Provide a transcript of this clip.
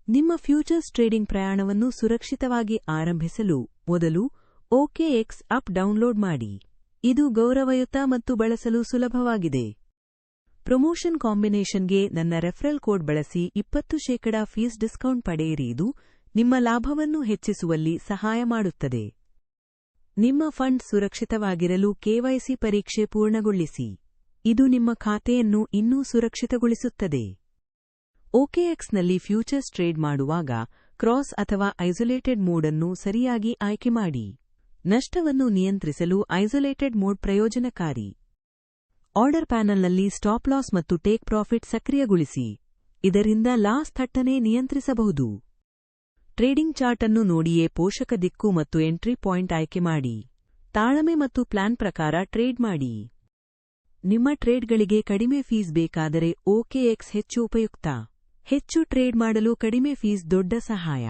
ನಿಮ್ಮ futures trading ಪ್ರಯಾಣವನ್ನು ಸುರಕ್ಷಿತವಾಗಿ ಆರಂಭಿಸಲು ಮೊದಲು OKX ಆಪ್ ಡೌನ್ಲೋಡ್ ಮಾಡಿ. ಇದು ಗೌರವಯುತ ಮತ್ತು ಬಳಸಲು ಸುಲಭವಾಗಿದೆ. ಪ್ರಮೋಷನ್ ಕಾಂಬಿನೇಷನ್ಗೆ ನನ್ನ ರೆಫರಲ್ ಕೋಡ್ ಬಳಸಿ 20% ಫೀಸ್ ಡಿಸ್ಕೌಂಟ್ ಪಡೆಯಿರಿ. ಇದು ನಿಮ್ಮ ಲಾಭವನ್ನು ಹೆಚ್ಚಿಸುವಲ್ಲಿ ಸಹಾಯ ಮಾಡುತ್ತದೆ. ನಿಮ್ಮ ಫಂಡ್ ಸುರಕ್ಷಿತವಾಗಿರಲು KYC ಪರೀಕ್ಷೆ ಪೂರ್ಣಗೊಳಿಸಿ. ಇದು ನಿಮ್ಮ ಖಾತೆಯನ್ನು ಇನ್ನೂ ಸುರಕ್ಷಿತಗೊಳಿಸುತ್ತದೆ. OKXನಲ್ಲಿ ಫ್ಯೂಚರ್ಸ್ ಟ್ರೇಡ್ ಮಾಡುವಾಗ ಕ್ರಾಸ್ ಅಥವಾ ಐಸೋಲೇಟೆಡ್ ಮೋಡ್ ಅನ್ನು ಸರಿಯಾಗಿ ಆಯ್ಕೆ ಮಾಡಿ. ನಷ್ಟವನ್ನು ನಿಯಂತ್ರಿಸಲು ಐಸೋಲೇಟೆಡ್ ಮೋಡ್ ಪ್ರಯೋಜನಕಾರಿ. ಆರ್ಡರ್ ಪ್ಯಾನಲ್ನಲ್ಲಿ ಸ್ಟಾಪ್ ಲಾಸ್ ಮತ್ತು ಟೇಕ್ ಪ್ರಾಫಿಟ್ ಸಕ್ರಿಯಗೊಳಿಸಿ. ಇದರಿಂದ ಲಾಸ್ ಥಟ್ಟನೆ ನಿಯಂತ್ರಿಸಬಹುದು. ಟ್ರೇಡಿಂಗ್ ಚಾರ್ಟ್ ಅನ್ನು ನೋಡಿಯೇ ಪೋಷಕ ದಿಕ್ಕು ಮತ್ತು ಎಂಟ್ರಿ ಪಾಯಿಂಟ್ ಆಯ್ಕೆ ಮಾಡಿ. ತಾಳ್ಮೆ ಮತ್ತು ಪ್ಲಾನ್ ಪ್ರಕಾರ ಟ್ರೇಡ್ ಮಾಡಿ. ನಿಮ್ಮ ಟ್ರೇಡ್ಗಳಿಗೆ ಕಡಿಮೆ ಫೀಸ್ ಬೇಕಾದರೆ OKX ಹೆಚ್ಚು ಉಪಯುಕ್ತ. ಹೆಚ್ಚು ಟ್ರೇಡ್ ಮಾಡಲು ಕಡಿಮೆ ಫೀಸ್ ದೊಡ್ಡ ಸಹಾಯ.